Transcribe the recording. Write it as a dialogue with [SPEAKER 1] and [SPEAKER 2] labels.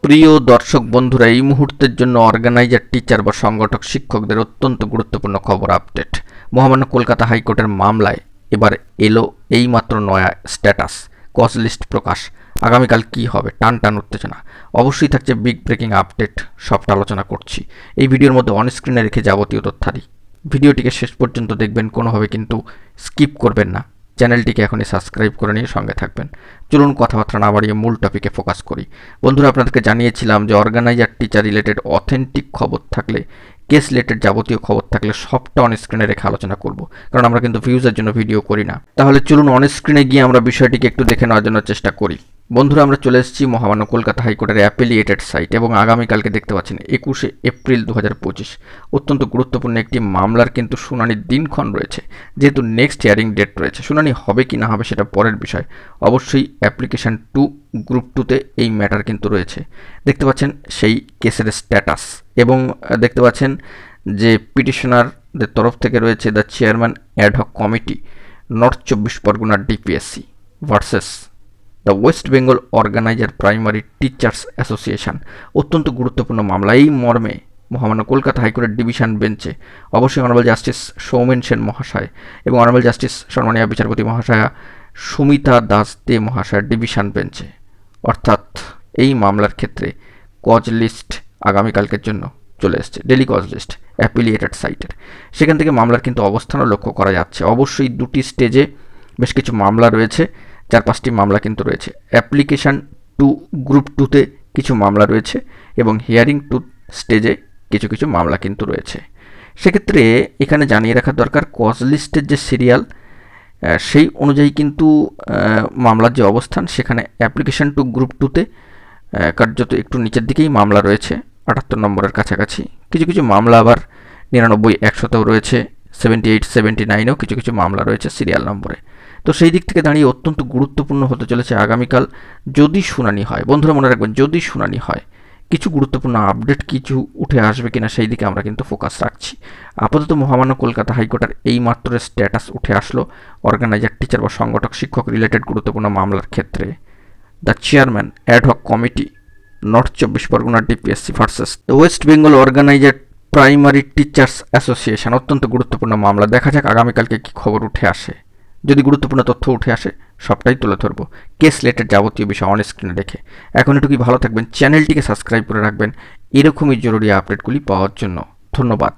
[SPEAKER 1] প্রিয় দর্শক বন্ধুরা, এই মুহূর্তের জন্য অর্গানাইজার, টিচার বা সংগঠক শিক্ষকদের অত্যন্ত গুরুত্বপূর্ণ খবর আপডেট। মহামান্য কলকাতা হাইকোর্টের মামলায় এবার এলো এইমাত্র নয়া স্ট্যাটাস, কজ লিস্ট প্রকাশ। আগামীকাল কি হবে, টান টান উত্তেজনা। অবশ্যই থাকছে বিগ ব্রেকিং আপডেট, সবটা আলোচনা করছি এই ভিডিওর মধ্যে। অন স্ক্রিনে রেখে যাবতীয় তথ্যাদি ভিডিওটিকে শেষ পর্যন্ত দেখবেন, কোনোভাবে কিন্তু স্কিপ করবেন না। চ্যানেলটিকে এখনই সাবস্ক্রাইব করে নিয়ে সঙ্গে থাকবেন। চলুন কথাবার্তা না বাড়িয়ে মূল টপিকে ফোকাস করি। বন্ধুরা, আপনাদেরকে জানিয়েছিলাম যে অর্গানাইজার, টিচার রিলেটেড অথেন্টিক খবর থাকলে, কেস রিলেটেড যাবতীয় খবর থাকলে সবটা অন স্ক্রিনে রেখে আলোচনা করব, কারণ আমরা কিন্তু ভিউজের জন্য ভিডিও করি না। তাহলে চলুন অন স্ক্রিনে গিয়ে আমরা বিষয়টিকে একটু দেখে নেওয়ার জন্য চেষ্টা করি। বন্ধুরা, আমরা চলে এসেছি মহামান্য কলকাতা হাইকোর্টের অ্যাপিলিয়েটেড সাইট এবং আগামীকালকে দেখতে পাচ্ছেন 21শে এপ্রিল 2025 অত্যন্ত গুরুত্বপূর্ণ একটি মামলার কিন্তু শুনানির দিনক্ষণ রয়েছে। যেহেতু নেক্সট হিয়ারিং ডেট রয়েছে, শুনানি হবে কি না হবে সেটা পরের বিষয়। অবশ্যই অ্যাপ্লিকেশন 2 গ্রুপ 2তে এই ম্যাটার কিন্তু রয়েছে। দেখতে পাচ্ছেন সেই কেসের স্ট্যাটাস এবং দেখতে পাচ্ছেন যে পিটিশনারদের তরফ থেকে রয়েছে the chairman ad hoc committee, north 24 Pargana DPSC versus the West Bengal organiser primary teachers association. অত্যন্ত গুরুত্বপূর্ণ মামলা। এই মর্মে মহামান্য কলকাতা হাইকোর্টের ডিভিশন বেঞ্চে অবশ্যই অনারেবল জাস্টিস সৌমেন সেন মহাশয় এবং অনারেবল জাস্টিস সম্মানীয় বিচারপতি মহাশয়া সুমিতা দাস দে মহাশয়ের ডিভিশন বেঞ্চে, অর্থাৎ এই মামলার ক্ষেত্রে কজ লিস্ট আগামীকালকের জন্য চলে এসছে। ডেলি কজ লিস্ট অ্যাপিলিয়েটেড সাইটের, সেখান থেকে মামলার কিন্তু অবস্থানও লক্ষ্য করা যাচ্ছে। অবশ্যই দুটি স্টেজে বেশ কিছু মামলা রয়েছে, 4-5টি মামলা কিন্তু রয়েছে। অ্যাপ্লিকেশন 2 গ্রুপ 2তে কিছু মামলা রয়েছে এবং হিয়ারিং 2 স্টেজে কিছু কিছু মামলা কিন্তু রয়েছে। সেক্ষেত্রে এখানে জানিয়ে রাখা দরকার, কজ লিস্টের যে সিরিয়াল সেই অনুযায়ী কিন্তু মামলার যে অবস্থান, সেখানে অ্যাপ্লিকেশন 2 গ্রুপ 2তে কার্যত একটু নিচের দিকেই মামলা রয়েছে, 78 নম্বরের কাছাকাছি। কিছু কিছু মামলা আবার 99-100তেও রয়েছে, 78-79এও কিছু কিছু মামলা রয়েছে সিরিয়াল নম্বরে। তো সেই দিক থেকে দাঁড়িয়ে অত্যন্ত গুরুত্বপূর্ণ হতে চলেছে আগামীকাল যদি শুনানি হয়। বন্ধুরা মনে রাখবেন, যদি শুনানি হয় কিছু গুরুত্বপূর্ণ আপডেট কিছু উঠে আসবে কিনা সেই দিকে আমরা কিন্তু ফোকাস রাখছি। আপাতত মহামান্য কলকাতা হাইকোর্টের এই মাত্র স্ট্যাটাস উঠে আসলো অর্গানাইজার, টিচার বা সংগঠক শিক্ষক রিলেটেড গুরুত্বপূর্ণ মামলার ক্ষেত্রে the chairman ad hoc committee, north 24 Pargana DPSC versus the West Bengal organiser primary teachers association. অত্যন্ত গুরুত্বপূর্ণ মামলা। দেখা যাক আগামীকালকে কি খবর উঠে আসে। যদি গুরুত্বপূর্ণ তথ্য উঠে আসে সবটাই তুলে ধরবো, কেস রিলেটেড যাবতীয় বিষয় অন স্ক্রিনে রেখে। এখন এটুকুই, ভালো থাকবেন, চ্যানেলটিকে সাবস্ক্রাইব করে রাখবেন এরকমই জরুরি আপডেটগুলি পাওয়ার জন্য। ধন্যবাদ।